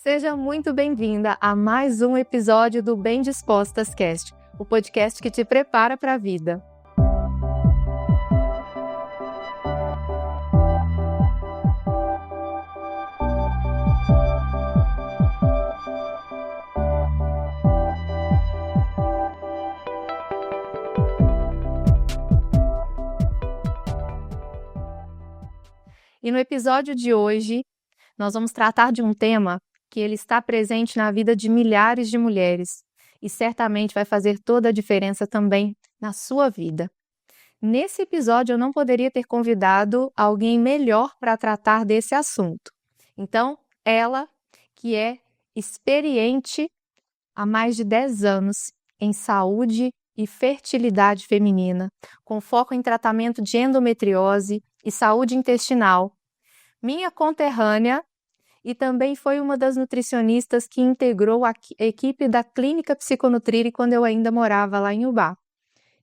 Seja muito bem-vinda a mais um episódio do Bem Dispostas Cast, o podcast que te prepara para a vida. E no episódio de hoje, nós vamos tratar de um tema que ele está presente na vida de milhares de mulheres e certamente vai fazer toda a diferença também na sua vida. Nesse episódio, eu não poderia ter convidado alguém melhor para tratar desse assunto. Então, ela, que é experiente há mais de 10 anos em saúde e fertilidade feminina, com foco em tratamento de endometriose e saúde intestinal, minha conterrânea, e também foi uma das nutricionistas que integrou a equipe da Clínica Psiconutrir quando eu ainda morava lá em Ubá.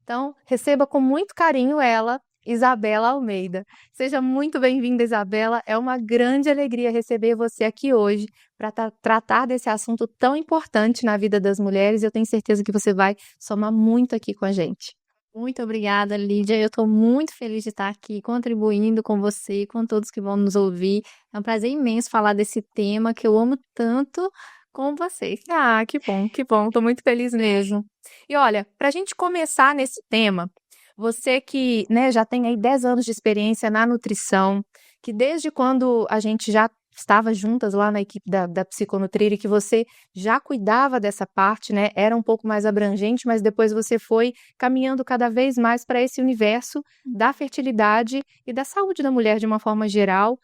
Então, receba com muito carinho ela, Isabela Almeida. Seja muito bem-vinda, Isabela. É uma grande alegria receber você aqui hoje para tratar desse assunto tão importante na vida das mulheres. Eu tenho certeza que você vai somar muito aqui com a gente. Muito obrigada, Lídia. Eu estou muito feliz de estar aqui contribuindo com você e com todos que vão nos ouvir. É um prazer imenso falar desse tema que eu amo tanto com vocês. Ah, que bom, que bom. Estou muito feliz mesmo. E olha, para a gente começar nesse tema, você que já tem aí 10 anos de experiência na nutrição, que desde quando a gente já estava juntas lá na equipe da Psiconutrir e que você já cuidava dessa parte, né? Era um pouco mais abrangente, mas depois você foi caminhando cada vez mais para esse universo da fertilidade e da saúde da mulher de uma forma geral.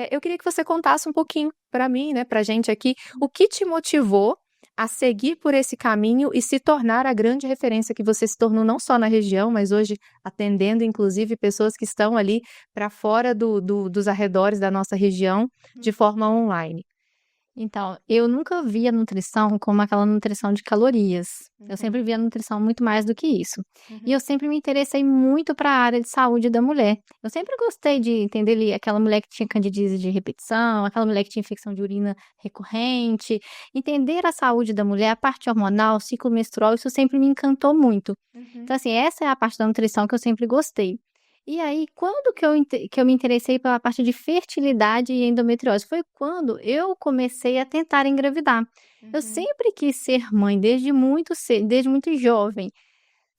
Eu queria que você contasse um pouquinho para mim, né, para a gente aqui, o que te motivou a seguir por esse caminho e se tornar a grande referência que você se tornou não só na região, mas hoje atendendo inclusive pessoas que estão ali para fora dos arredores da nossa região de forma online. Então, eu nunca vi a nutrição como aquela nutrição de calorias. Eu sempre vi a nutrição muito mais do que isso. E eu sempre me interessei muito para a área de saúde da mulher. Eu sempre gostei de entender ali aquela mulher que tinha candidíase de repetição, aquela mulher que tinha infecção de urina recorrente. Entender a saúde da mulher, a parte hormonal, ciclo menstrual, isso sempre me encantou muito. Então, assim, essa é a parte da nutrição que eu sempre gostei. E aí, quando que eu me interessei pela parte de fertilidade e endometriose? Foi quando eu comecei a tentar engravidar. Eu sempre quis ser mãe, desde muito cedo, desde muito jovem.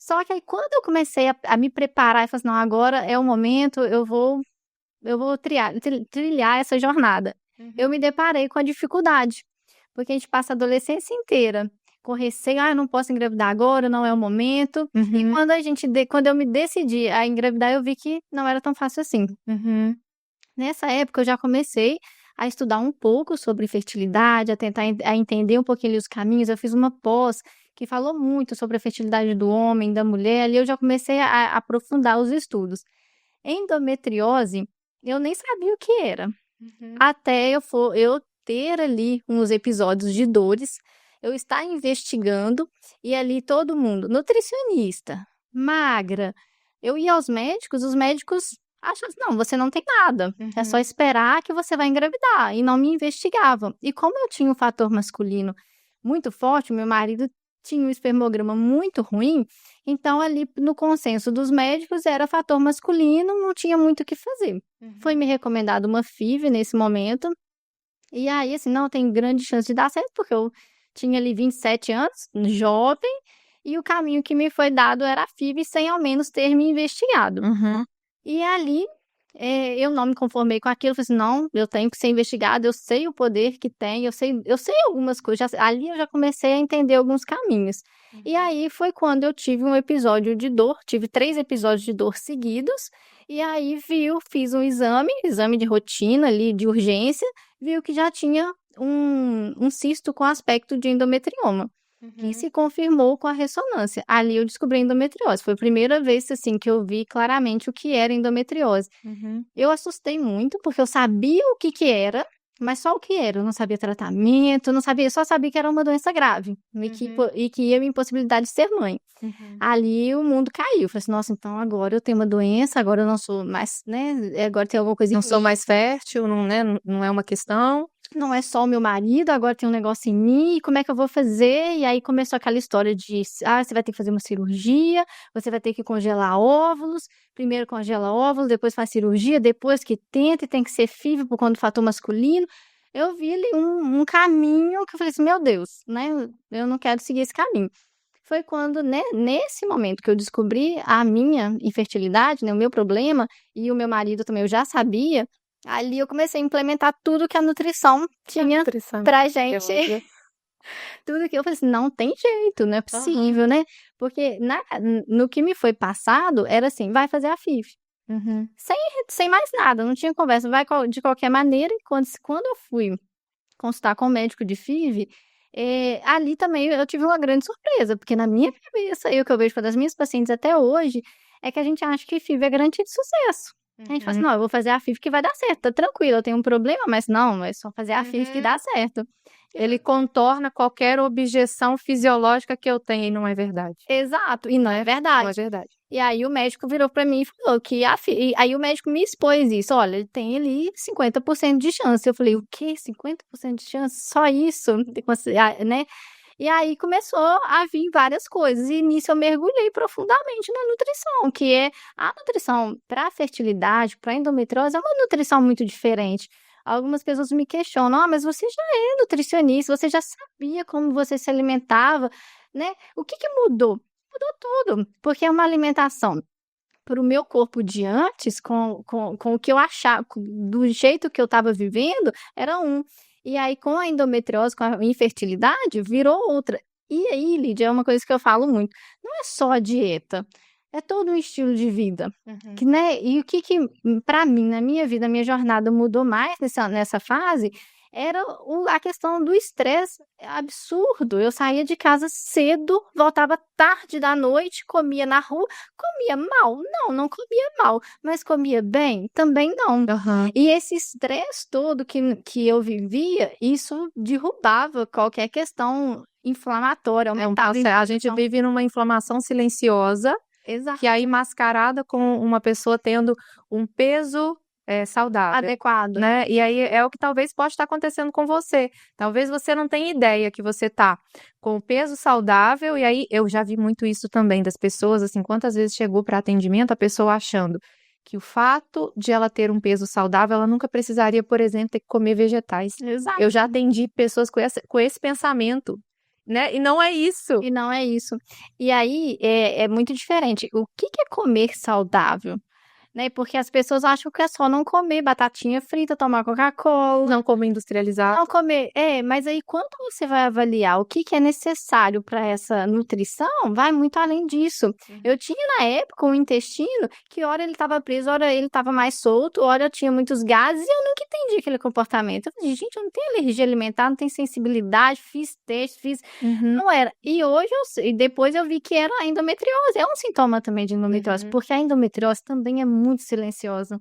Só que aí, quando eu comecei a me preparar e falar assim, não, agora é o momento, eu vou trilhar essa jornada. Eu me deparei com a dificuldade, porque a gente passa a adolescência inteira com receio, eu não posso engravidar agora, não é o momento. E quando eu me decidi a engravidar, eu vi que não era tão fácil assim. Nessa época, eu já comecei a estudar um pouco sobre fertilidade, a tentar a entender um pouquinho ali os caminhos. Eu fiz uma pós que falou muito sobre a fertilidade do homem, da mulher. Ali eu já comecei a aprofundar os estudos. Endometriose, eu nem sabia o que era. Até eu ter ali uns episódios de dores, eu estar investigando e ali todo mundo, nutricionista, magra. Eu ia aos médicos, os médicos achavam, não, você não tem nada, é só esperar que você vai engravidar, e não me investigavam. E como eu tinha um fator masculino muito forte, meu marido tinha um espermograma muito ruim, então ali no consenso dos médicos era fator masculino, não tinha muito o que fazer. Foi me recomendado uma FIV nesse momento, e aí assim, não tem grande chance de dar certo, porque eu tinha ali 27 anos, jovem, e o caminho que me foi dado era a FIV sem ao menos ter me investigado. E ali, eu não me conformei com aquilo, falei assim, não, eu tenho que ser investigada, eu sei o poder que tem, eu sei algumas coisas, ali eu já comecei a entender alguns caminhos. E aí foi quando eu tive um episódio de dor, tive 3 episódios de dor seguidos, e aí fiz um exame de rotina ali, de urgência, viu que já tinha um cisto com aspecto de endometrioma, que se confirmou com a ressonância. Ali eu descobri a endometriose. Foi a primeira vez, assim, que eu vi claramente o que era endometriose. Eu assustei muito, porque eu sabia o que era, mas só o que era. Eu não sabia tratamento, só sabia que era uma doença grave e que ia me impossibilitar de ser mãe. Ali o mundo caiu. Eu falei assim, nossa, então agora eu tenho uma doença, agora eu não sou mais, né? Agora tem alguma coisa em Não mim. sou mais fértil, não, né? Não é uma questão. não é só o meu marido, agora tem um negócio em mim, como é que eu vou fazer? E aí começou aquela história de, você vai ter que fazer uma cirurgia, você vai ter que congelar óvulos, primeiro congela óvulos, depois faz cirurgia, depois que tenta e tem que ser FIV por conta do fator masculino. Eu vi ali um caminho que eu falei assim, meu Deus, né? Eu não quero seguir esse caminho. Foi quando, né, nesse momento que eu descobri a minha infertilidade, né, o meu problema, e o meu marido também, eu já sabia, ali eu comecei a implementar tudo que a nutrição tinha pra gente. Tudo que eu falei assim, não tem jeito, não é possível, né? Porque no que me foi passado, era assim, vai fazer a FIV. Sem mais nada, não tinha conversa, vai de qualquer maneira. E quando eu fui consultar com o médico de FIV, ali também eu tive uma grande surpresa, porque na minha cabeça, e o que eu vejo das minhas pacientes até hoje, é que a gente acha que FIV é garantia de sucesso. A gente fala assim, não, eu vou fazer a FIV que vai dar certo, tá tranquilo, eu tenho um problema, mas não, é só fazer a FIV que dá certo. Ele contorna qualquer objeção fisiológica que eu tenho, e não é verdade. Exato, e não é verdade. Não é verdade. E aí o médico virou pra mim e falou que aí o médico me expôs isso, olha, ele tem ali 50% de chance. Eu falei, o quê? 50% de chance? Só isso? Né? E aí começou a vir várias coisas. E nisso eu mergulhei profundamente na nutrição, que é a nutrição para fertilidade, para endometriose, é uma nutrição muito diferente. Algumas pessoas me questionam, mas você já é nutricionista, você já sabia como você se alimentava, né? O que mudou? Mudou tudo, porque é uma alimentação para o meu corpo de antes, com o que eu achava, do jeito que eu estava vivendo, era um. E aí, com a endometriose, com a infertilidade, virou outra. E aí, Lídia, é uma coisa que eu falo muito, não é só a dieta, é todo um estilo de vida, né? E o que para mim, na minha vida, a minha jornada mudou mais nessa fase, era a questão do estresse absurdo. Eu saía de casa cedo, voltava tarde da noite, comia na rua, comia mal? Não comia mal, mas comia bem? Também não. E esse estresse todo que eu vivia, isso derrubava qualquer questão inflamatória, aumentava. A gente vive numa inflamação silenciosa, Exato. que aí mascarada com uma pessoa tendo um peso saudável, adequado, né? E aí é o que talvez pode estar acontecendo com você. Talvez você não tenha ideia que você tá com o peso saudável, e aí eu já vi muito isso também das pessoas, assim, quantas vezes chegou para atendimento a pessoa achando que o fato de ela ter um peso saudável, ela nunca precisaria, por exemplo, ter que comer vegetais. Exato. Eu já atendi pessoas com esse pensamento, né? E não é isso. E não é isso. E aí é muito diferente. O que é comer saudável? Né? Porque as pessoas acham que é só não comer batatinha frita, tomar Coca-Cola. Não comer industrializado. Não comer. Mas aí quando você vai avaliar o que é necessário para essa nutrição, vai muito além disso. Eu tinha na época um intestino que hora ele estava preso, hora ele estava mais solto, hora eu tinha muitos gases e eu nunca entendi aquele comportamento. Eu falei, gente, eu não tenho alergia alimentar, não tenho sensibilidade, fiz teste, não era. E hoje, e depois eu vi que era a endometriose. É um sintoma também de endometriose, porque a endometriose também é muito silenciosa.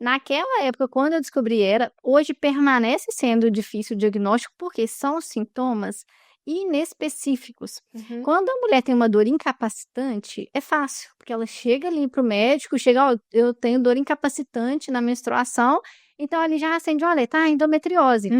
Naquela época, quando eu descobri hoje permanece sendo difícil o diagnóstico, porque são sintomas inespecíficos. Quando a mulher tem uma dor incapacitante, é fácil, porque ela chega ali pro médico, eu tenho dor incapacitante na menstruação, então ali já acende o alerta, endometriose.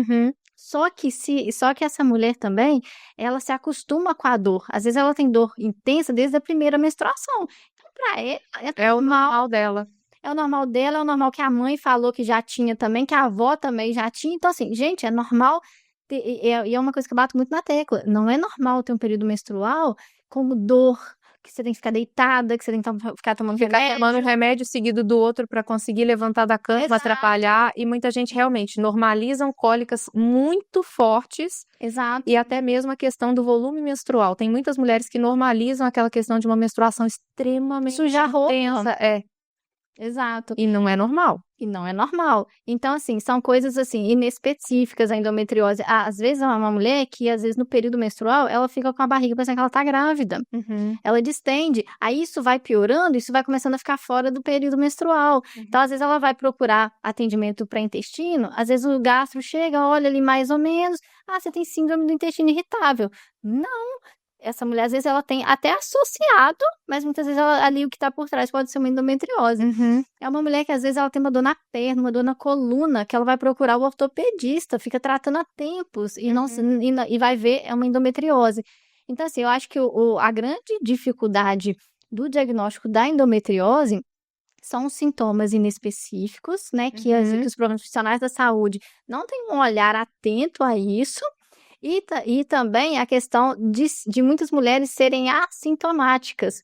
Só que essa mulher também, ela se acostuma com a dor. Às vezes ela tem dor intensa desde a primeira menstruação. Então, pra ela, é o normal dela. É o normal dela, é o normal que a mãe falou que já tinha também, que a avó também já tinha. Então, assim, gente, é normal. E é uma coisa que eu bato muito na tecla. Não é normal ter um período menstrual com dor, que você tem que ficar deitada, que você tem que ficar tomando remédio. Tomando remédio seguido do outro para conseguir levantar da cama, atrapalhar. E muita gente realmente normalizam cólicas muito fortes. Exato. E até mesmo a questão do volume menstrual. Tem muitas mulheres que normalizam aquela questão de uma menstruação extremamente sujar roupa. intensa. Exato. E não é normal. Então, assim, são coisas, assim, inespecíficas, a endometriose. Às vezes, é uma mulher que, às vezes, no período menstrual, ela fica com a barriga parecendo que ela tá grávida. Ela distende. Aí, isso vai piorando, isso vai começando a ficar fora do período menstrual. Então, às vezes, ela vai procurar atendimento para intestino. Às vezes, o gastro chega, olha ali mais ou menos. Você tem síndrome do intestino irritável. Não. essa mulher, às vezes, ela tem até associado, mas muitas vezes ali o que tá por trás pode ser uma endometriose. É uma mulher que, às vezes, ela tem uma dor na perna, uma dor na coluna, que ela vai procurar o ortopedista, fica tratando há tempos e vai ver, é uma endometriose. Então, assim, eu acho que a grande dificuldade do diagnóstico da endometriose são os sintomas inespecíficos, né? Que os profissionais da saúde não têm um olhar atento a isso. E também a questão de muitas mulheres serem assintomáticas.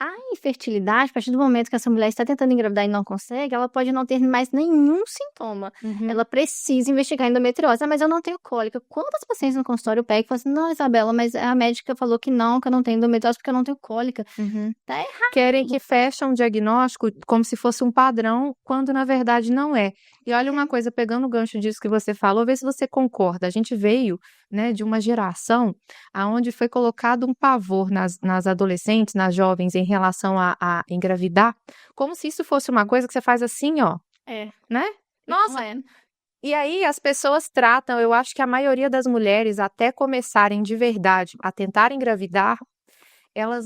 A infertilidade, a partir do momento que essa mulher está tentando engravidar e não consegue, ela pode não ter mais nenhum sintoma. Ela precisa investigar a endometriose. Mas eu não tenho cólica. Quantas pacientes no consultório eu pego e falam assim, não, Isabela, mas a médica falou que eu não tenho endometriose porque eu não tenho cólica. Tá errado. Querem que feche um diagnóstico como se fosse um padrão, quando na verdade não é. E olha uma coisa, pegando o gancho disso que você falou, vê se você concorda. A gente veio, né, de uma geração onde foi colocado um pavor nas adolescentes, nas jovens, em relação a engravidar, como se isso fosse uma coisa que você faz assim, ó. Né? Nossa! E aí as pessoas tratam, eu acho que a maioria das mulheres, até começarem de verdade a tentar engravidar,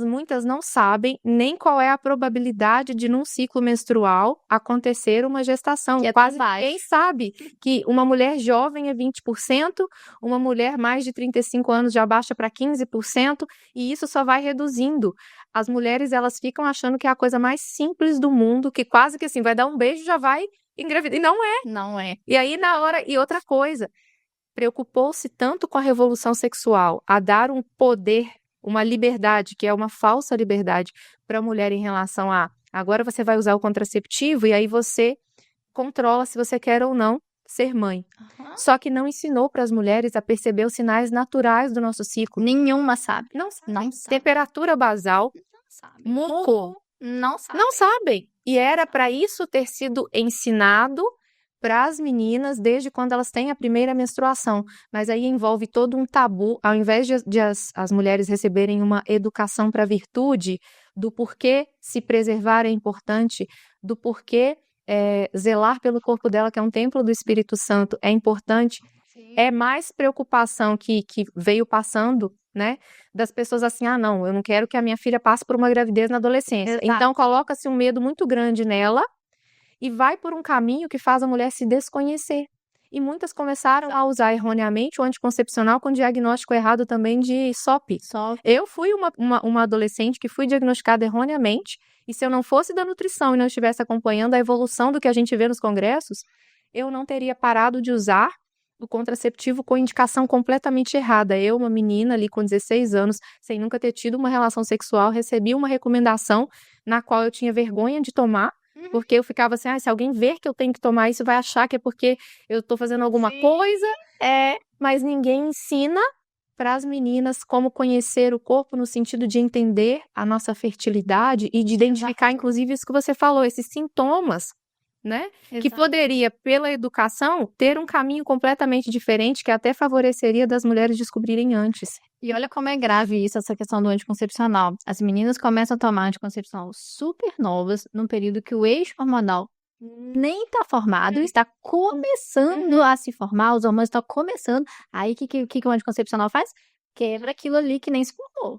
muitas não sabem nem qual é a probabilidade de, num ciclo menstrual, acontecer uma gestação. Que é quase tão ninguém sabe que uma mulher jovem é 20%, uma mulher mais de 35 anos já baixa para 15%, e isso só vai reduzindo. As mulheres, elas ficam achando que é a coisa mais simples do mundo, que quase que assim, vai dar um beijo e já vai engravidar. E não é. Não é. E aí, e outra coisa, preocupou-se tanto com a revolução sexual, a dar um poder, uma liberdade, que é uma falsa liberdade para a mulher em relação a agora você vai usar o contraceptivo e aí você controla se você quer ou não ser mãe. Só que não ensinou para as mulheres a perceber os sinais naturais do nosso ciclo. Nenhuma sabe. Não sabe. Temperatura basal, muco. Não sabe. Não sabem. E era para isso ter sido ensinado para as meninas desde quando elas têm a primeira menstruação, mas aí envolve todo um tabu, ao invés de as mulheres receberem uma educação para a virtude, do porquê se preservar é importante, do porquê zelar pelo corpo dela, que é um templo do Espírito Santo, é importante. É mais preocupação que veio passando, né, das pessoas assim, não, eu não quero que a minha filha passe por uma gravidez na adolescência. Exato. Então coloca-se um medo muito grande nela, e vai por um caminho que faz a mulher se desconhecer. E muitas começaram a usar erroneamente o anticoncepcional com diagnóstico errado também de SOP. Eu fui uma adolescente que fui diagnosticada erroneamente, e se eu não fosse da nutrição e não estivesse acompanhando a evolução do que a gente vê nos congressos, eu não teria parado de usar o contraceptivo com indicação completamente errada. Eu, uma menina ali com 16 anos, sem nunca ter tido uma relação sexual, recebi uma recomendação na qual eu tinha vergonha de tomar, porque eu ficava assim, se alguém ver que eu tenho que tomar isso, vai achar que é porque eu tô fazendo alguma coisa. Mas ninguém ensina para as meninas como conhecer o corpo no sentido de entender a nossa fertilidade e de identificar, inclusive, isso que você falou, esses sintomas, né? Exato. Que poderia, pela educação, ter um caminho completamente diferente, que até favoreceria das mulheres descobrirem antes. E olha como é grave isso, essa questão do anticoncepcional. As meninas começam a tomar anticoncepcional super novas, num período que o eixo hormonal nem está formado, está começando a se formar, os hormônios estão começando. Aí o que o anticoncepcional faz? Quebra aquilo ali que nem se formou.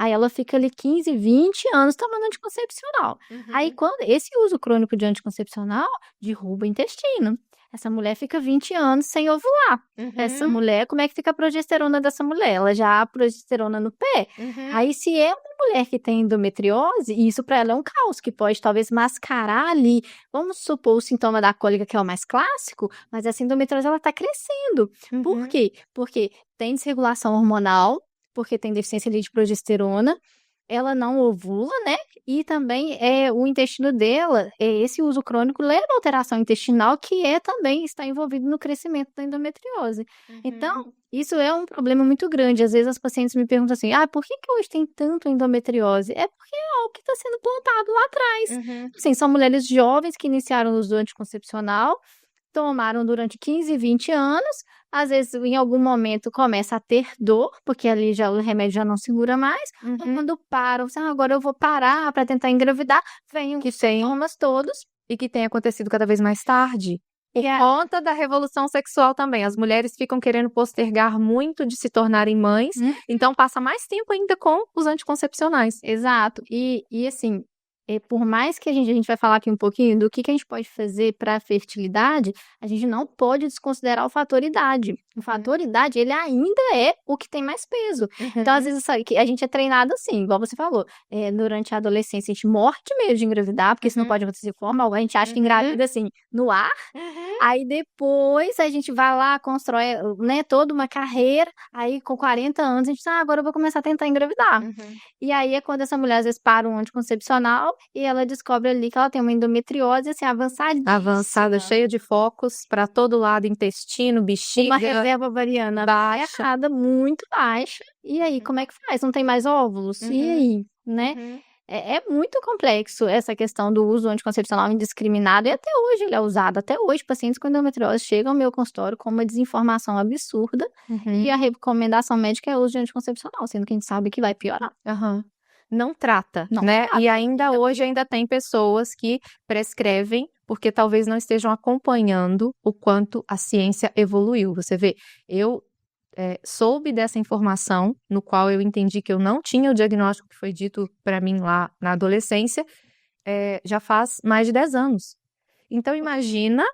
Aí ela fica ali 15, 20 anos tomando anticoncepcional. Aí quando esse uso crônico de anticoncepcional derruba o intestino. Essa mulher fica 20 anos sem ovular. Essa mulher, como é que fica a progesterona dessa mulher? Ela já há progesterona no pé. Aí se é uma mulher que tem endometriose, isso para ela é um caos, que pode talvez mascarar ali, vamos supor, o sintoma da cólica, que é o mais clássico, mas essa endometriose ela tá crescendo. Por quê? Porque tem desregulação hormonal, porque tem deficiência ali de progesterona, ela não ovula, né? E também o intestino dela, esse uso crônico leva a alteração intestinal, que também está envolvido no crescimento da endometriose. Então, isso é um problema muito grande. Às vezes as pacientes me perguntam assim, por que hoje tem tanto endometriose? É porque é algo que está sendo plantado lá atrás. Assim, são mulheres jovens que iniciaram o uso anticoncepcional, tomaram durante 15, 20 anos, às vezes em algum momento começa a ter dor, porque ali já o remédio já não segura mais, quando param, agora eu vou parar para tentar engravidar, vem os sintomas todos. E que tem acontecido cada vez mais tarde. Por conta da revolução sexual também. As mulheres ficam querendo postergar muito de se tornarem mães, então passa mais tempo ainda com os anticoncepcionais. Exato. E assim, por mais que a gente vai falar aqui um pouquinho do que a gente pode fazer para a fertilidade, a gente não pode desconsiderar o fator idade. O fator idade, ele ainda é o que tem mais peso. Então, às vezes, a gente é treinado assim, igual você falou. Durante a adolescência, a gente morre de medo de engravidar, porque isso não pode acontecer de forma alguma. A gente acha que engravida, assim, no ar. Aí, depois, a gente vai lá, constrói, né, toda uma carreira. Aí, com 40 anos, a gente diz, agora eu vou começar a tentar engravidar. E aí, é quando essa mulher, às vezes, para um anticoncepcional e ela descobre ali que ela tem uma endometriose, assim, avançada, cheia de focos para todo lado, intestino, bexiga. Uma reserva ovariana baixa, muito baixa. E aí, como é que faz? Não tem mais óvulos? E aí, né? É muito complexo essa questão do uso anticoncepcional indiscriminado, e até hoje ele é usado. Até hoje, pacientes com endometriose chegam ao meu consultório com uma desinformação absurda, e a recomendação médica é o uso de anticoncepcional, sendo que a gente sabe que vai piorar. Não trata, né? E ainda hoje tem pessoas que prescrevem porque talvez não estejam acompanhando o quanto a ciência evoluiu. Você vê, eu soube dessa informação, no qual eu entendi que eu não tinha o diagnóstico que foi dito para mim lá na adolescência, já faz mais de 10 anos. Então, imagina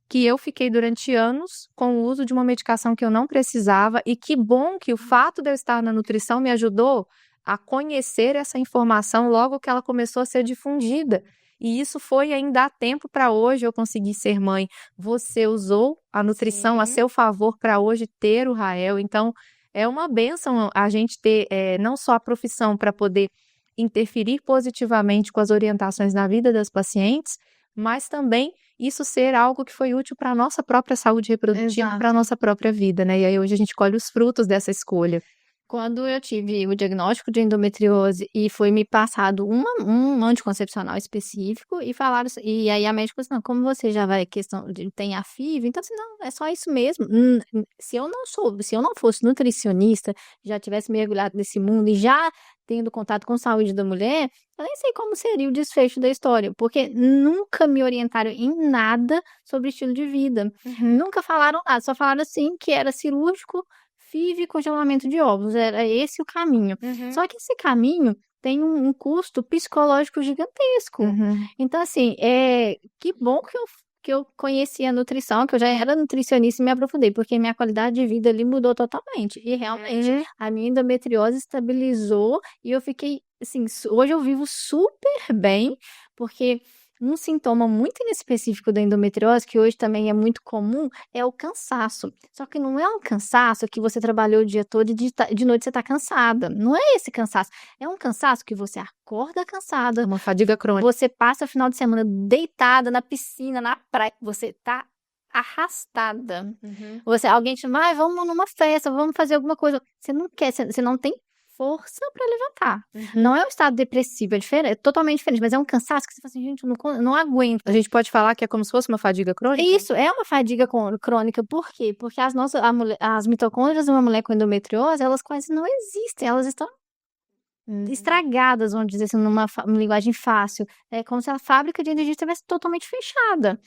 que eu fiquei durante anos com o uso de uma medicação que eu não precisava, e que bom que o fato de eu estar na nutrição me ajudou a conhecer essa informação logo que ela começou a ser difundida. E isso foi ainda a tempo para hoje eu conseguir ser mãe. Você usou a nutrição a seu favor para hoje ter o Rael. Então, é uma bênção a gente ter não só a profissão para poder interferir positivamente com as orientações na vida das pacientes, mas também isso ser algo que foi útil para a nossa própria saúde reprodutiva, para a nossa própria vida, né? E aí hoje a gente colhe os frutos dessa escolha. Quando eu tive o diagnóstico de endometriose e foi me passado um anticoncepcional específico, e falaram, e aí a médica disse, não, como você já vai, tem a FIV, então assim, não, é só isso mesmo. Se eu não fosse nutricionista, já tivesse mergulhado nesse mundo e já tendo contato com a saúde da mulher, eu nem sei como seria o desfecho da história, porque nunca me orientaram em nada sobre estilo de vida. Nunca falaram nada, só falaram assim que era cirúrgico, FIV e congelamento de óvulos, era esse o caminho. Só que esse caminho tem um custo psicológico gigantesco. Então, assim, que bom que eu conheci a nutrição, que eu já era nutricionista e me aprofundei, porque minha qualidade de vida ali mudou totalmente. E realmente, a minha endometriose estabilizou e eu fiquei, assim, hoje eu vivo super bem, porque um sintoma muito inespecífico da endometriose, que hoje também é muito comum, é o cansaço. Só que não é um cansaço que você trabalhou o dia todo e de noite você está cansada. Não é esse cansaço. É um cansaço que você acorda cansada. Uma fadiga crônica. Você passa o final de semana deitada na piscina, na praia. Você está arrastada. Alguém te chama, vamos numa festa, vamos fazer alguma coisa. Você não quer, você não tem força para levantar. Não é um estado depressivo, é totalmente diferente, mas é um cansaço que você fala assim, gente, eu não aguento. A gente pode falar que é como se fosse uma fadiga crônica? Isso, é uma fadiga crônica. Por quê? Porque as mitocôndrias de uma mulher com endometriose, elas quase não existem, elas estão estragadas, vamos dizer assim, numa linguagem fácil. É como se a fábrica de energia estivesse totalmente fechada.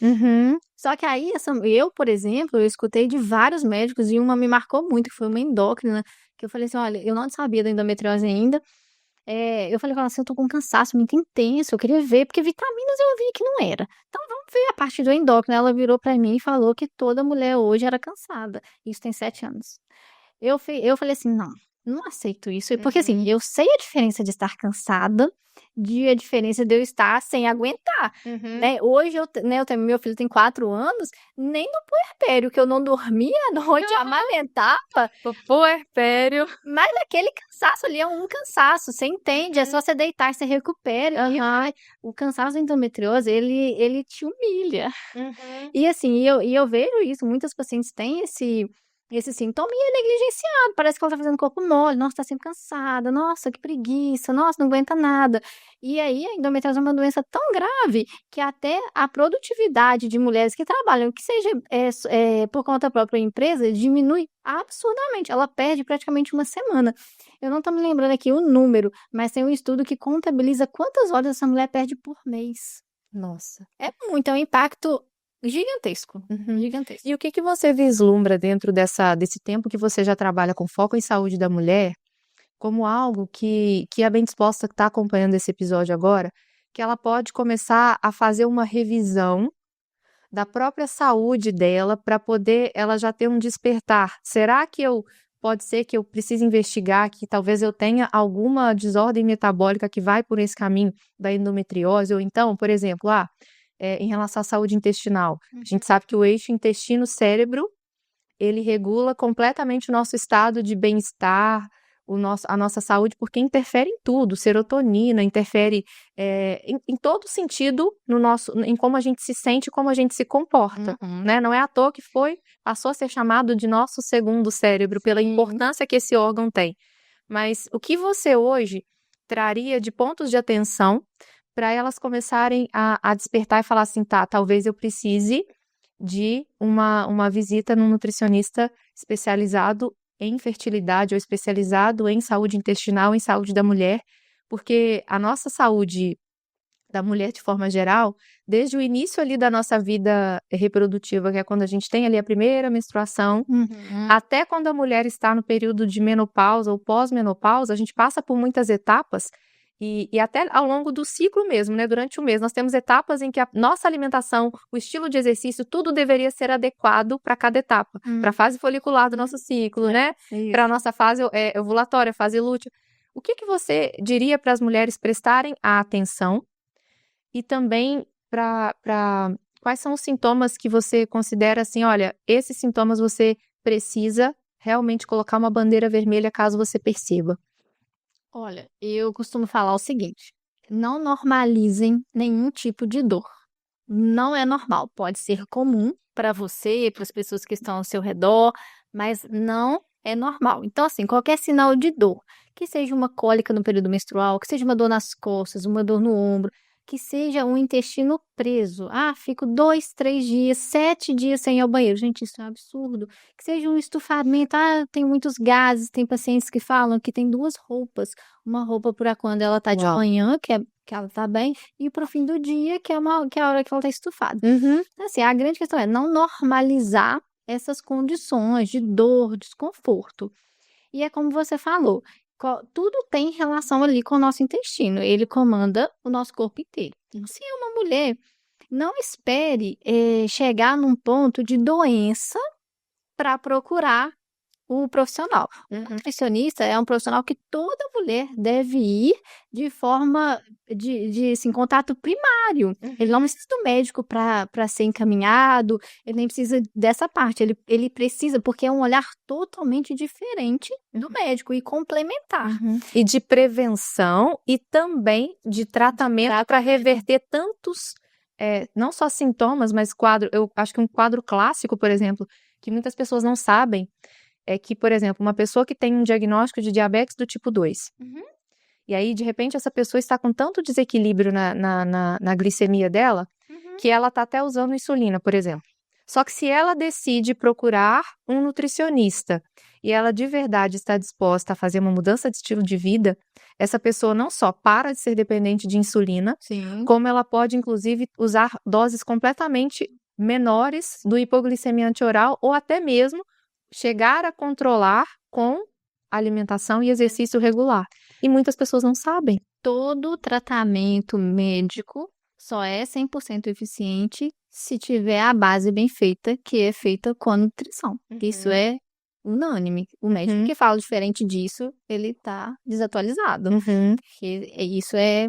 Só que aí, eu, por exemplo, eu escutei de vários médicos, e uma me marcou muito, que foi uma endócrina, que eu falei assim, olha, eu não sabia da endometriose ainda. Eu falei com ela assim, eu tô com um cansaço muito intenso, eu queria ver, porque vitaminas eu vi que não era. Então vamos ver a parte do endócrino. Ela virou pra mim e falou que toda mulher hoje era cansada. Isso tem 7 anos. Eu falei assim, não aceito isso. Porque assim, eu sei a diferença de estar cansada, a diferença de eu estar sem aguentar, né? Hoje, meu filho tem 4 anos, nem no puerpério, que eu não dormia à noite, amamentava. O puerpério. Mas aquele cansaço ali é um cansaço, você entende? É só você deitar, você recupera. O cansaço da endometriose, ele te humilha. E assim, eu vejo isso, muitas pacientes têm esse sintoma e é negligenciado. Parece que ela tá fazendo corpo mole, nossa, tá sempre cansada, nossa, que preguiça, nossa, não aguenta nada. E aí, a endometriose é uma doença tão grave que até a produtividade de mulheres que trabalham, que seja por conta da própria empresa, diminui absurdamente. Ela perde praticamente uma semana. Eu não tô me lembrando aqui o número, mas tem um estudo que contabiliza quantas horas essa mulher perde por mês. Nossa. É muito, é um impacto Gigantesco, gigantesco. E o que você vislumbra dentro desse tempo que você já trabalha com foco em saúde da mulher, como algo que a Bem Disposta que está acompanhando esse episódio agora, que ela pode começar a fazer uma revisão da própria saúde dela para poder ela já ter um despertar. Será que pode ser que eu precise investigar que talvez eu tenha alguma desordem metabólica que vai por esse caminho da endometriose, ou então, por exemplo, em relação à saúde intestinal, a gente sabe que o eixo intestino-cérebro, ele regula completamente o nosso estado de bem-estar, a nossa saúde, porque interfere em tudo, serotonina, interfere em todo sentido em como a gente se sente e como a gente se comporta, né? Não é à toa que passou a ser chamado de nosso segundo cérebro, pela importância que esse órgão tem. Mas o que você hoje traria de pontos de atenção para elas começarem a despertar e falar assim, tá, talvez eu precise de uma visita num nutricionista especializado em fertilidade ou especializado em saúde intestinal, em saúde da mulher, porque a nossa saúde da mulher de forma geral, desde o início ali da nossa vida reprodutiva, que é quando a gente tem ali a primeira menstruação, até quando a mulher está no período de menopausa ou pós-menopausa, a gente passa por muitas etapas e até ao longo do ciclo mesmo, né? Durante o mês, nós temos etapas em que a nossa alimentação, o estilo de exercício, tudo deveria ser adequado para cada etapa. Para a fase folicular do nosso ciclo, né? Para a nossa fase ovulatória, fase lútea. O que você diria para as mulheres prestarem a atenção e também para quais são os sintomas que você considera assim, olha, esses sintomas você precisa realmente colocar uma bandeira vermelha caso você perceba? Olha, eu costumo falar o seguinte: não normalizem nenhum tipo de dor. Não é normal. Pode ser comum para você, para as pessoas que estão ao seu redor, mas não é normal. Então, assim, qualquer sinal de dor, que seja uma cólica no período menstrual, que seja uma dor nas costas, uma dor no ombro, que seja um intestino preso. Fico 2, 3 dias, 7 dias sem ir ao banheiro. Gente, isso é um absurdo. Que seja um estufamento. Tem muitos gases. Tem pacientes que falam que tem 2 roupas. Uma roupa para quando ela tá de manhã, que ela tá bem, e pro fim do dia, que é a hora que ela tá estufada. Então, assim, a grande questão é não normalizar essas condições de dor, desconforto. E é como você falou, tudo tem relação ali com o nosso intestino. Ele comanda o nosso corpo inteiro. Então, se é uma mulher, não espere chegar num ponto de doença para procurar o profissional. O nutricionista é um profissional que toda mulher deve ir de forma de assim, contato primário. Ele não precisa do médico para ser encaminhado, ele nem precisa dessa parte. Ele precisa, porque é um olhar totalmente diferente do médico e complementar. E de prevenção e também de tratamento para reverter tantos, não só sintomas, mas eu acho que um quadro clássico, por exemplo, que muitas pessoas não sabem, é que, por exemplo, uma pessoa que tem um diagnóstico de diabetes do tipo 2, e aí, de repente, essa pessoa está com tanto desequilíbrio na glicemia dela, que ela está até usando insulina, por exemplo. Só que se ela decide procurar um nutricionista e ela de verdade está disposta a fazer uma mudança de estilo de vida, essa pessoa não só para de ser dependente de insulina, como ela pode, inclusive, usar doses completamente menores do hipoglicemia antioral ou até mesmo chegar a controlar com alimentação e exercício regular. E muitas pessoas não sabem. Todo tratamento médico só é 100% eficiente se tiver a base bem feita, que é feita com a nutrição. Isso é unânime. O médico que fala diferente disso, ele tá desatualizado. Porque isso é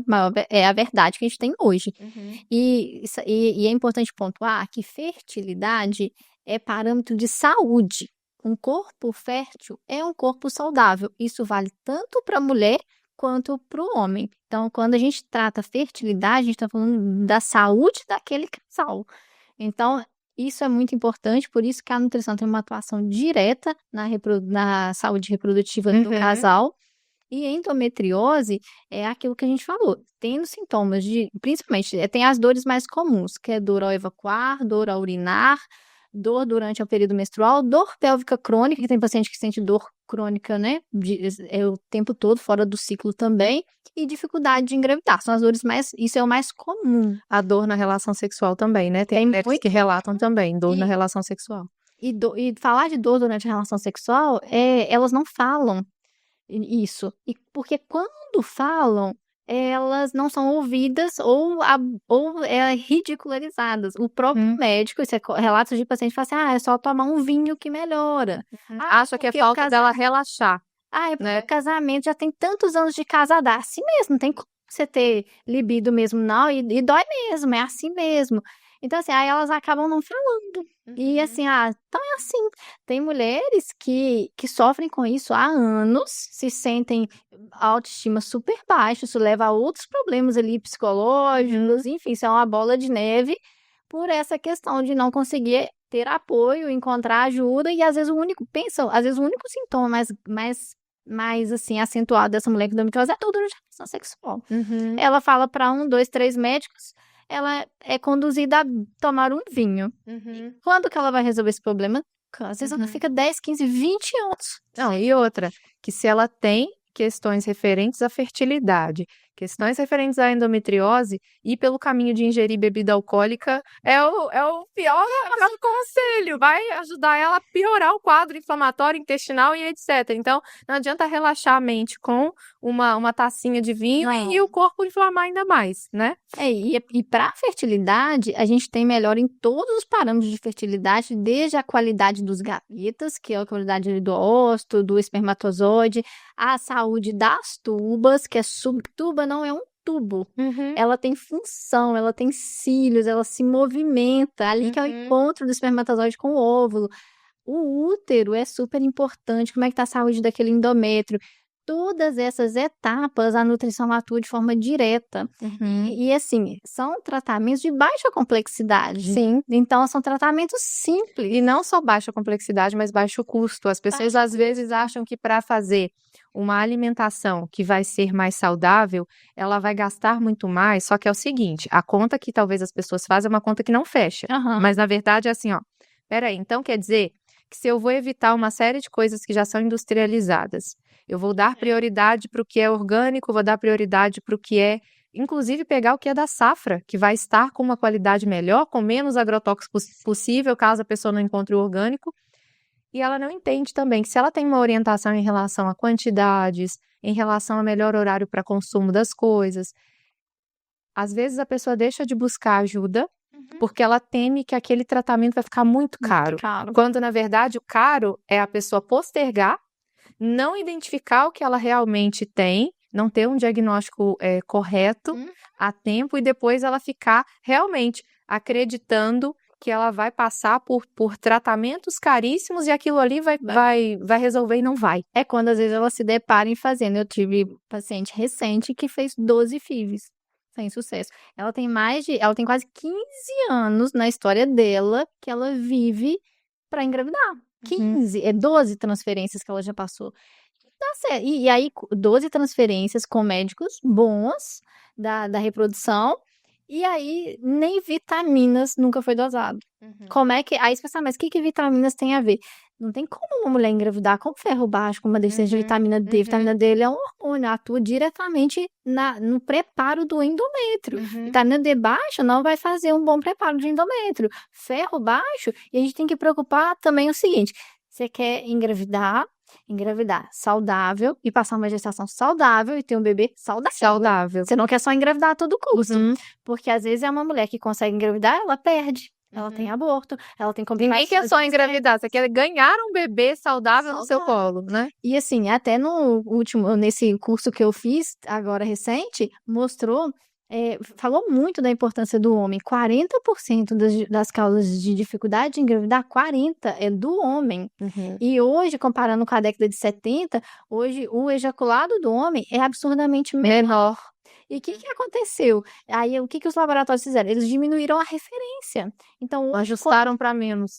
a verdade que a gente tem hoje. E é importante pontuar que fertilidade é parâmetro de saúde. Um corpo fértil é um corpo saudável. Isso vale tanto para a mulher quanto para o homem. Então, quando a gente trata fertilidade, a gente está falando da saúde daquele casal. Então, isso é muito importante, por isso que a nutrição tem uma atuação direta na saúde reprodutiva do casal. E endometriose é aquilo que a gente falou, tendo sintomas principalmente, tem as dores mais comuns, que é dor ao evacuar, dor ao urinar, dor durante o período menstrual, dor pélvica crônica, que tem paciente que sente dor crônica, né, o tempo todo, fora do ciclo também, e dificuldade de engravidar. São as dores isso é o mais comum. A dor na relação sexual também, né? Tem mulheres que relatam também dor na relação sexual. E falar de dor durante a relação sexual, elas não falam isso. E porque quando falam, elas não são ouvidas ou ridicularizadas. O próprio médico, isso é relatos de paciente, fala assim, é só tomar um vinho que melhora. Acha que é falta dela relaxar. Porque o casamento já tem tantos anos de casada. É assim mesmo, não tem como você ter libido mesmo, não. E dói mesmo, é assim mesmo. Então, assim, aí elas acabam não falando. E assim, então é assim. Tem mulheres que sofrem com isso há anos, se sentem autoestima super baixa, isso leva a outros problemas ali psicológicos, enfim, isso é uma bola de neve por essa questão de não conseguir ter apoio, encontrar ajuda, e às vezes o único sintoma mais assim, acentuado dessa mulher com endometriose é toda a relação sexual. Ela fala para 1, 2, 3 médicos, ela é conduzida a tomar um vinho. Quando que ela vai resolver esse problema? Às vezes ela fica 10, 15, 20 anos. Não, e outra, que se ela tem questões referentes à fertilidade, questões referentes à endometriose, ir pelo caminho de ingerir bebida alcoólica é o pior conselho, vai ajudar ela a piorar o quadro inflamatório intestinal e etc. Então, não adianta relaxar a mente com uma tacinha de vinho e o corpo inflamar ainda mais, né? E para a fertilidade, a gente tem melhora em todos os parâmetros de fertilidade, desde a qualidade dos gametas, que é a qualidade do óvulo, do espermatozoide, a saúde das tubas, que tuba não é um tubo. Ela tem função, ela tem cílios, ela se movimenta, ali que é o encontro do espermatozoide com o óvulo. O útero é super importante, como é que tá a saúde daquele endométrio. Todas essas etapas a nutrição atua de forma direta. E assim, são tratamentos de baixa complexidade. Sim. Então, são tratamentos simples. E não só baixa complexidade, mas baixo custo. As pessoas às vezes acham que para fazer uma alimentação que vai ser mais saudável, ela vai gastar muito mais, só que é o seguinte, a conta que talvez as pessoas fazem é uma conta que não fecha. Mas na verdade é assim, peraí, então quer dizer que se eu vou evitar uma série de coisas que já são industrializadas, eu vou dar prioridade para o que é orgânico, vou dar prioridade para o que é, inclusive pegar o que é da safra, que vai estar com uma qualidade melhor, com menos agrotóxicos possível, caso a pessoa não encontre o orgânico. E ela não entende também que se ela tem uma orientação em relação a quantidades, em relação a melhor horário para consumo das coisas, às vezes a pessoa deixa de buscar ajuda, porque ela teme que aquele tratamento vai ficar muito caro. Quando, na verdade, o caro é a pessoa postergar, não identificar o que ela realmente tem, não ter um diagnóstico correto a tempo e depois ela ficar realmente acreditando que ela vai passar por tratamentos caríssimos e aquilo ali vai resolver e não vai. É quando às vezes ela se depara em fazendo. Eu tive paciente recente que fez 12 FIVs. Sem sucesso. Ela tem quase 15 anos na história dela que ela vive para engravidar. 15, 12 transferências que ela já passou. Tá certo. E aí, 12 transferências com médicos bons da reprodução, e aí nem vitaminas nunca foi dosado. Como é que... Aí você pensa, mas o que vitaminas tem a ver? Não tem como uma mulher engravidar com ferro baixo, com uma deficiência de vitamina D. Vitamina D é um hormônio, atua diretamente no preparo do endométrio. Vitamina D baixa não vai fazer um bom preparo de endométrio. Ferro baixo, e a gente tem que preocupar também o seguinte, você quer engravidar saudável e passar uma gestação saudável e ter um bebê saudável. Você não quer só engravidar a todo custo. Porque às vezes é uma mulher que consegue engravidar, ela perde. Ela tem aborto, ela tem complicações. Ninguém quer só engravidar, você quer ganhar um bebê saudável no seu colo, né? E assim, até nesse curso que eu fiz, agora recente, mostrou, falou muito da importância do homem. 40% das causas de dificuldade de engravidar, 40% é do homem. E hoje, comparando com a década de 70, hoje o ejaculado do homem é absurdamente menor. E o que aconteceu? Aí, o que os laboratórios fizeram? Eles diminuíram a referência. Então, ajustaram para menos.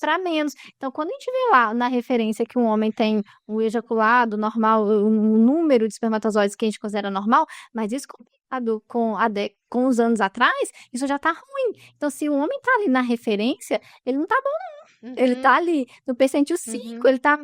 Então, quando a gente vê lá na referência que um homem tem um ejaculado normal, um número de espermatozoides que a gente considera normal, mas isso comparado com os anos atrás, isso já tá ruim. Então, se o homem tá ali na referência, ele não tá bom. Ele Uhum. tá ali, no percentil 5, Uhum. ele tá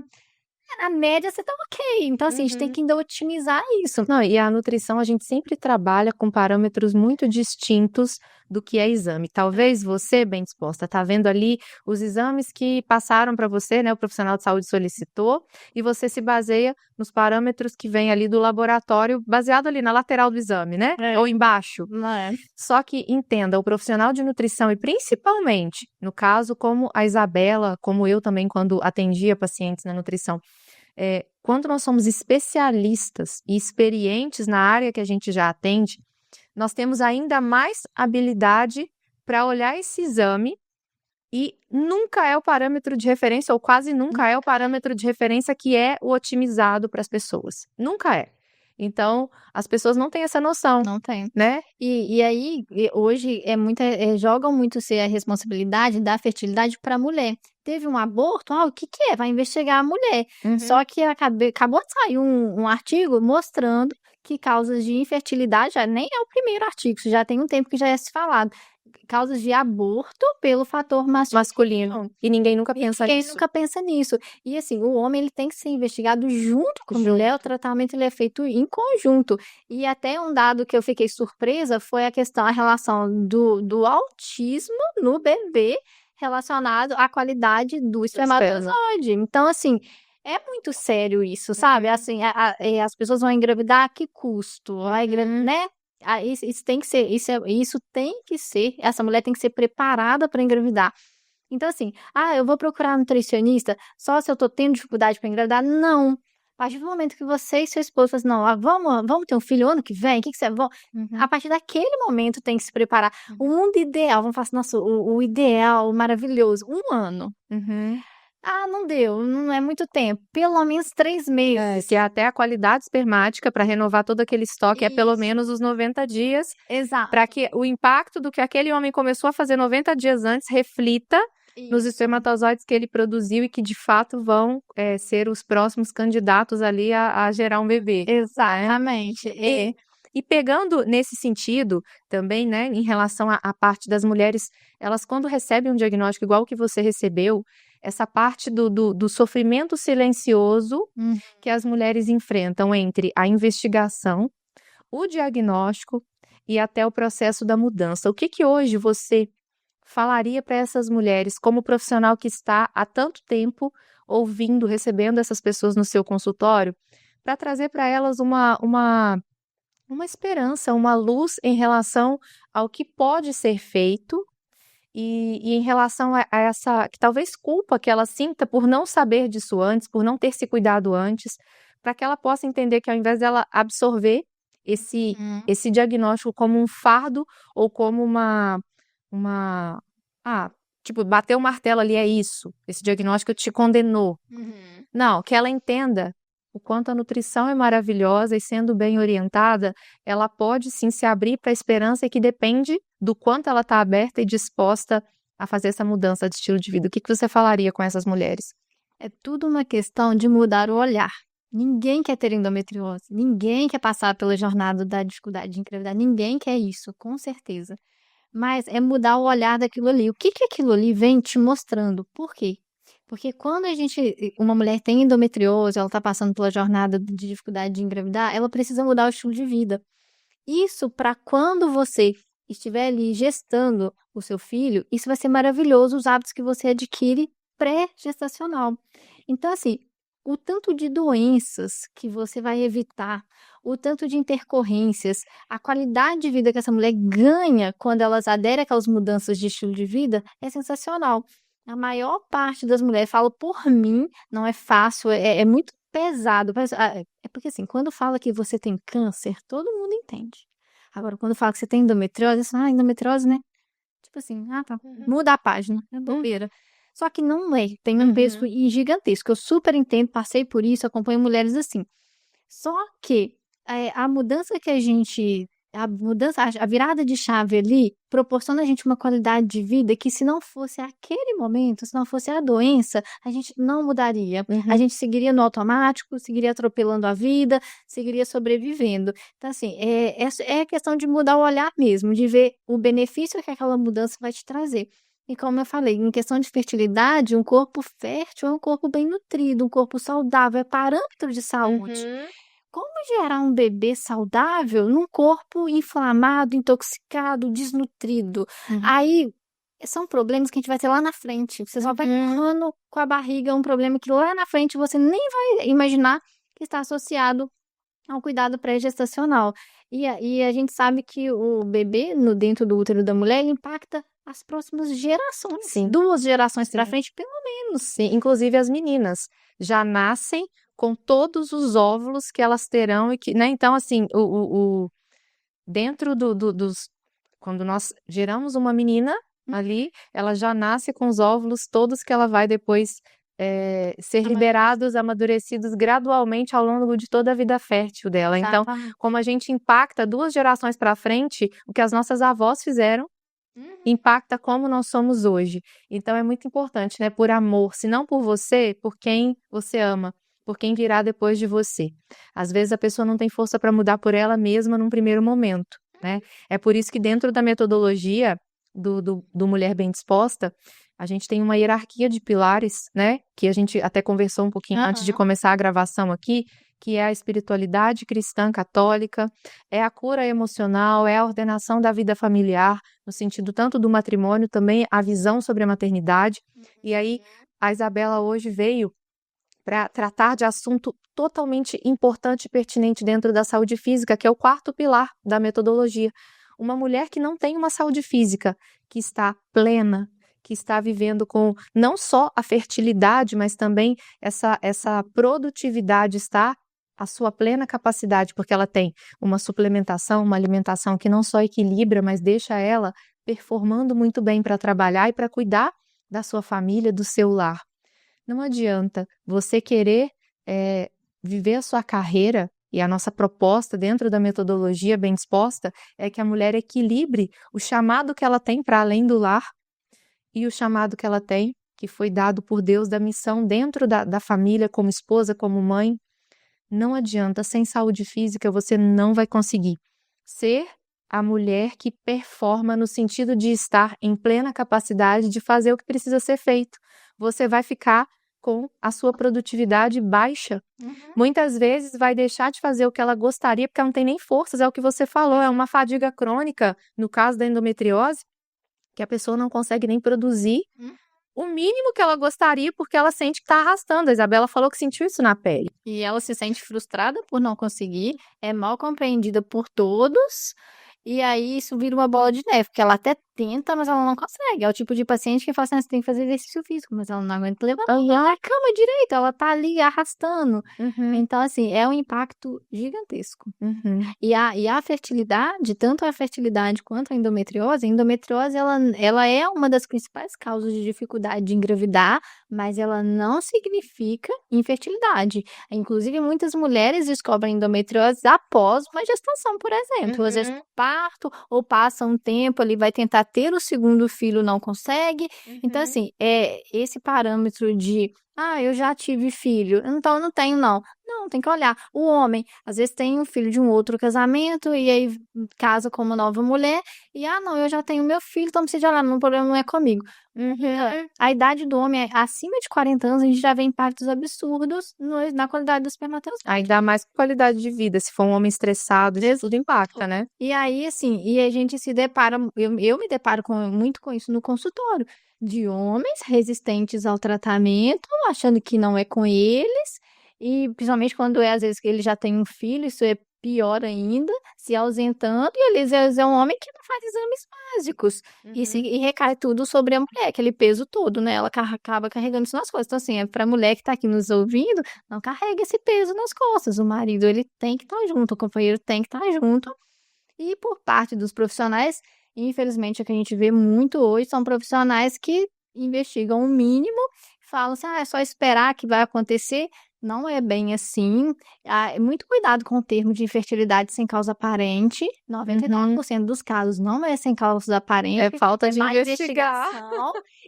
na média, você tá ok. Então, assim, a gente tem que ainda otimizar isso. Não, e a nutrição a gente sempre trabalha com parâmetros muito distintos do que é exame. Talvez você, bem disposta, tá vendo ali os exames que passaram para você, né, o profissional de saúde solicitou, e você se baseia nos parâmetros que vem ali do laboratório, baseado ali na lateral do exame, né? É. Ou embaixo. Não é? Só que entenda, o profissional de nutrição e principalmente, no caso, como a Isabela, como eu também quando atendia pacientes na nutrição, quando nós somos especialistas e experientes na área que a gente já atende, nós temos ainda mais habilidade para olhar esse exame e nunca é o parâmetro de referência, ou quase nunca é o parâmetro de referência que é o otimizado para as pessoas. Nunca é. Então, as pessoas não têm essa noção, Não tem. né? E aí, hoje, jogam muito a responsabilidade da fertilidade para a mulher. Teve um aborto, o que é? Vai investigar a mulher. Só que acabou de sair um artigo mostrando que causas de infertilidade, já nem é o primeiro artigo, isso já tem um tempo que já é se falado, causas de aborto pelo fator Masculino. E ninguém nunca pensa Quem nisso. nunca pensa nisso. E assim, o homem ele tem que ser investigado junto com a mulher, o tratamento ele é feito em conjunto. E até um dado que eu fiquei surpresa foi a relação do autismo no bebê relacionado à qualidade do espermatozoide. Então, assim, é muito sério isso, sabe? Assim, as pessoas vão engravidar a que custo? Né? Isso tem que ser, isso tem que ser, essa mulher tem que ser preparada para engravidar. Então, assim, eu vou procurar nutricionista só se eu tô tendo dificuldade para engravidar? Não. A partir do momento que você e seu esposo falam assim, não, vamos ter um filho ano que vem? O que você vai? A partir daquele momento tem que se preparar. O mundo ideal, vamos falar assim, nossa, o ideal, o maravilhoso, 1 ano. Não deu, não é muito tempo. Pelo menos 3 meses. Que até a qualidade espermática para renovar todo aquele estoque é pelo menos os 90 dias, Exato. para que o impacto do que aquele homem começou a fazer 90 dias antes reflita nos espermatozoides que ele produziu e que de fato vão ser os próximos candidatos ali a gerar um bebê. Exatamente. E pegando nesse sentido também, né, em relação à parte das mulheres, elas quando recebem um diagnóstico igual o que você recebeu, essa parte do sofrimento silencioso que as mulheres enfrentam entre a investigação, o diagnóstico e até o processo da mudança. O que hoje você falaria para essas mulheres, como profissional que está há tanto tempo ouvindo, recebendo essas pessoas no seu consultório, para trazer para elas uma esperança, uma luz em relação ao que pode ser feito e em relação a essa, que talvez culpa que ela sinta por não saber disso antes, por não ter se cuidado antes, para que ela possa entender que ao invés dela absorver esse diagnóstico como um fardo ou como tipo, bater o martelo ali, é isso, esse diagnóstico te condenou. Não, que ela entenda o quanto a nutrição é maravilhosa e sendo bem orientada, ela pode sim se abrir para a esperança e que depende do quanto ela está aberta e disposta a fazer essa mudança de estilo de vida. O que você falaria com essas mulheres? É tudo uma questão de mudar o olhar. Ninguém quer ter endometriose, ninguém quer passar pela jornada da dificuldade de engravidar, ninguém quer isso, com certeza. Mas é mudar o olhar daquilo ali. O que aquilo ali vem te mostrando? Por quê? Porque quando uma mulher tem endometriose, ela está passando pela jornada de dificuldade de engravidar, ela precisa mudar o estilo de vida. Isso para quando você estiver ali gestando o seu filho, isso vai ser maravilhoso, os hábitos que você adquire pré-gestacional. Então, assim, o tanto de doenças que você vai evitar, o tanto de intercorrências, a qualidade de vida que essa mulher ganha quando elas aderem àquelas mudanças de estilo de vida é sensacional. A maior parte das mulheres, falo por mim, não é fácil, é muito pesado. É porque assim, quando fala que você tem câncer, todo mundo entende. Agora, quando fala que você tem endometriose, endometriose, né? Tipo assim, tá, muda a página, é bobeira. Só que não é, tem um peso gigantesco. Eu super entendo, passei por isso, acompanho mulheres assim. Só que a mudança que a virada de chave ali proporciona a gente uma qualidade de vida que se não fosse aquele momento, se não fosse a doença, a gente não mudaria. A gente seguiria no automático, seguiria atropelando a vida, seguiria sobrevivendo. Então, assim, é questão de mudar o olhar mesmo, de ver o benefício que aquela mudança vai te trazer. E como eu falei, em questão de fertilidade, um corpo fértil é um corpo bem nutrido, um corpo saudável, é parâmetro de saúde. Como gerar um bebê saudável num corpo inflamado, intoxicado, desnutrido? Aí são problemas que a gente vai ter lá na frente. Você só vai empurrando com a barriga um problema que lá na frente você nem vai imaginar que está associado ao cuidado pré-gestacional. E a gente sabe que o bebê dentro do útero da mulher impacta as próximas gerações. Sim. 2 gerações para Sim. frente, pelo menos. Sim, inclusive as meninas já nascem com todos os óvulos que elas terão e que, né? Então, assim, dentro dos quando nós geramos uma menina ali, ela já nasce com os óvulos todos que ela vai depois ser liberados, amadurecidos gradualmente ao longo de toda a vida fértil dela. Então, Exatamente. como a gente impacta 2 gerações para frente, o que as nossas avós fizeram impacta como nós somos hoje. Então é muito importante, né? Por amor, se não por você, por quem você ama, por quem virá depois de você. Às vezes a pessoa não tem força para mudar por ela mesma num primeiro momento, né? É por isso que dentro da metodologia do Mulher Bem Disposta, a gente tem uma hierarquia de pilares, né? Que a gente até conversou um pouquinho antes de começar a gravação aqui, que é a espiritualidade cristã católica, é a cura emocional, é a ordenação da vida familiar, no sentido tanto do matrimônio, também a visão sobre a maternidade. E aí, a Isabela hoje veio para tratar de assunto totalmente importante e pertinente dentro da saúde física, que é o 4º pilar da metodologia. Uma mulher que não tem uma saúde física, que está plena, que está vivendo com não só a fertilidade, mas também essa produtividade, está a sua plena capacidade, porque ela tem uma suplementação, uma alimentação que não só equilibra, mas deixa ela performando muito bem para trabalhar e para cuidar da sua família, do seu lar. Não adianta você querer viver a sua carreira, e a nossa proposta dentro da metodologia Bem Disposta é que a mulher equilibre o chamado que ela tem para além do lar e o chamado que ela tem, que foi dado por Deus, da missão dentro da família, como esposa, como mãe. Não adianta, sem saúde física você não vai conseguir ser a mulher que performa no sentido de estar em plena capacidade de fazer o que precisa ser feito. Você vai ficar com a sua produtividade baixa. Muitas vezes vai deixar de fazer o que ela gostaria, porque ela não tem nem forças, é o que você falou, é uma fadiga crônica, no caso da endometriose, que a pessoa não consegue nem produzir o mínimo que ela gostaria, porque ela sente que está arrastando. A Isabela falou que sentiu isso na pele. E ela se sente frustrada por não conseguir, é mal compreendida por todos, e aí isso vira uma bola de neve, porque ela até tenta, mas ela não consegue. É o tipo de paciente que fala assim, você tem que fazer exercício físico, mas ela não aguenta levantar a cama direito, ela tá ali arrastando. Então, assim, é um impacto gigantesco. E a fertilidade, tanto a fertilidade quanto a endometriose, ela é uma das principais causas de dificuldade de engravidar, mas ela não significa infertilidade. Inclusive, muitas mulheres descobrem endometriose após uma gestação, por exemplo. Às vezes, parto, ou passa um tempo ali, vai tentar ter o segundo filho, não consegue. Então, assim, esse parâmetro de eu já tive filho, então eu não tenho, não. Não, tem que olhar. O homem, às vezes, tem um filho de um outro casamento, e aí casa com uma nova mulher, e não, eu já tenho meu filho, então não precisa olhar, o problema não é comigo. A idade do homem é acima de 40 anos, a gente já vê impactos absurdos na qualidade do espermatozoide. Ainda mais com qualidade de vida, se for um homem estressado, isso tudo impacta, né? E aí, assim, a gente se depara, eu me deparo muito com isso no consultório, de homens resistentes ao tratamento, achando que não é com eles, e principalmente quando às vezes, ele já tem um filho, isso é pior ainda, se ausentando, e às vezes é um homem que não faz exames básicos, e recai tudo sobre a mulher, aquele peso todo, né? Ela acaba carregando isso nas costas. Então, assim, pra mulher que tá aqui nos ouvindo, não carrega esse peso nas costas. O marido, ele tem que estar junto, o companheiro tem que estar junto. E por parte dos profissionais, infelizmente, o que a gente vê muito hoje são profissionais que investigam o mínimo, falam assim, é só esperar que vai acontecer. Não é bem assim. Muito cuidado com o termo de infertilidade sem causa aparente. 99% dos casos não é sem causa aparente. É falta de má investigar.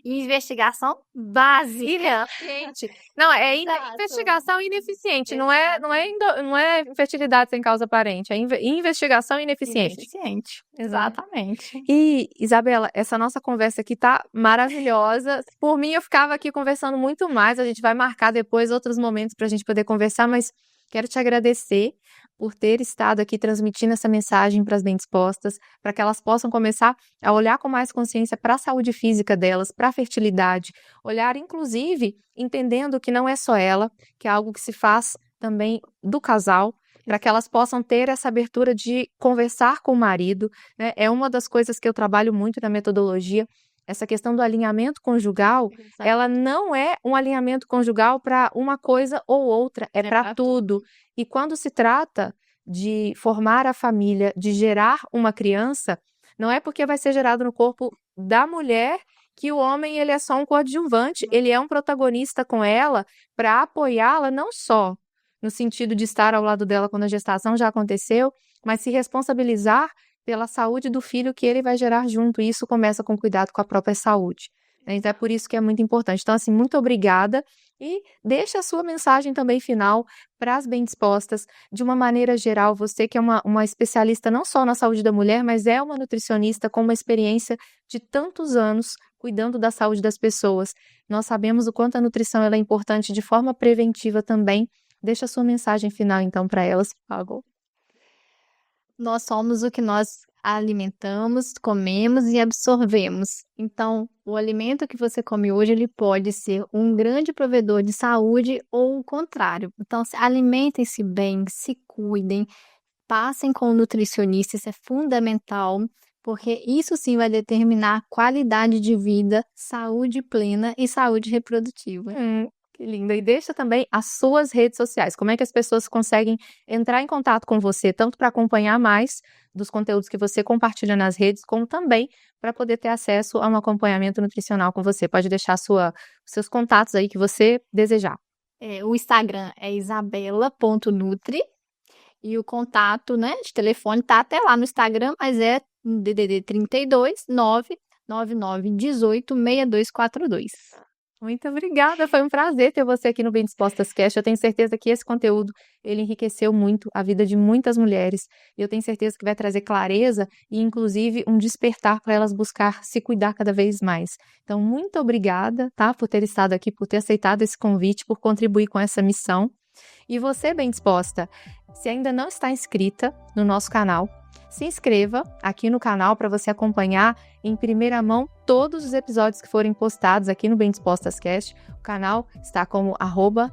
Investigação básica. Ineficiente. Não, é investigação ineficiente. Não é infertilidade sem causa aparente. É investigação ineficiente. Exatamente. E, Isabela, essa nossa conversa aqui tá maravilhosa. Por mim, eu ficava aqui conversando muito mais. A gente vai marcar depois outros momentos pra gente poder conversar, mas quero te agradecer por ter estado aqui transmitindo essa mensagem para as bem dispostas, para que elas possam começar a olhar com mais consciência para a saúde física delas, para a fertilidade, olhar inclusive entendendo que não é só ela, que é algo que se faz também do casal, para que elas possam ter essa abertura de conversar com o marido, né? É uma das coisas que eu trabalho muito na metodologia. Essa questão do alinhamento conjugal, ela não é um alinhamento conjugal para uma coisa ou outra, é para tudo. E quando se trata de formar a família, de gerar uma criança, não é porque vai ser gerado no corpo da mulher que o homem ele é só um coadjuvante, ele é um protagonista com ela para apoiá-la não só no sentido de estar ao lado dela quando a gestação já aconteceu, mas se responsabilizar pela saúde do filho que ele vai gerar junto, e isso começa com cuidado com a própria saúde. Então é por isso que é muito importante. Então, assim, muito obrigada e deixa a sua mensagem também final para as bem dispostas, de uma maneira geral, você que é uma especialista não só na saúde da mulher, mas é uma nutricionista com uma experiência de tantos anos cuidando da saúde das pessoas. Nós sabemos o quanto a nutrição ela é importante de forma preventiva também. Deixa a sua mensagem final, então, para elas, por favor. Nós somos o que nós alimentamos, comemos e absorvemos. Então, o alimento que você come hoje, ele pode ser um grande provedor de saúde ou o contrário. Então, alimentem-se bem, se cuidem, passem com o nutricionista, isso é fundamental, porque isso sim vai determinar qualidade de vida, saúde plena e saúde reprodutiva. Que lindo. E deixa também as suas redes sociais. Como é que as pessoas conseguem entrar em contato com você, tanto para acompanhar mais dos conteúdos que você compartilha nas redes, como também para poder ter acesso a um acompanhamento nutricional com você. Pode deixar os seus contatos aí que você desejar. O Instagram é isabela.nutri e o contato, né, de telefone tá até lá no Instagram, mas é DDD 32 999 18 6242. Muito obrigada, foi um prazer ter você aqui no Bem Dispostas Cast. Eu tenho certeza que esse conteúdo, ele enriqueceu muito a vida de muitas mulheres. E eu tenho certeza que vai trazer clareza e, inclusive, um despertar para elas buscar se cuidar cada vez mais. Então, muito obrigada, tá, por ter estado aqui, por ter aceitado esse convite, por contribuir com essa missão. E você, bem disposta, se ainda não está inscrita no nosso canal, se inscreva aqui no canal para você acompanhar em primeira mão todos os episódios que forem postados aqui no Bem Dispostas Cast. O canal está como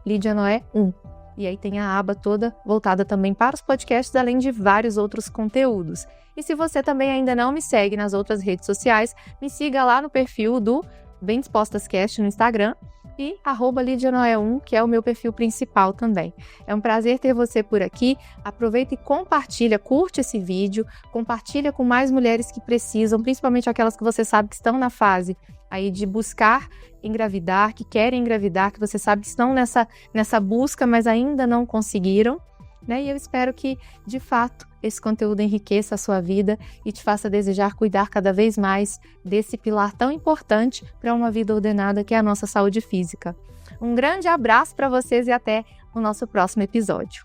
@lidianoé1. E aí tem a aba toda voltada também para os podcasts, além de vários outros conteúdos. E se você também ainda não me segue nas outras redes sociais, me siga lá no perfil do Bem Dispostas Cast no Instagram e @lidianoé1, que é o meu perfil principal também. É um prazer ter você por aqui. Aproveita e compartilha, curte esse vídeo, compartilha com mais mulheres que precisam, principalmente aquelas que você sabe que estão na fase aí de buscar engravidar, que querem engravidar, que você sabe que estão nessa busca, mas ainda não conseguiram, né? E eu espero que, de fato, esse conteúdo enriqueça a sua vida e te faça desejar cuidar cada vez mais desse pilar tão importante para uma vida ordenada que é a nossa saúde física. Um grande abraço para vocês e até o nosso próximo episódio.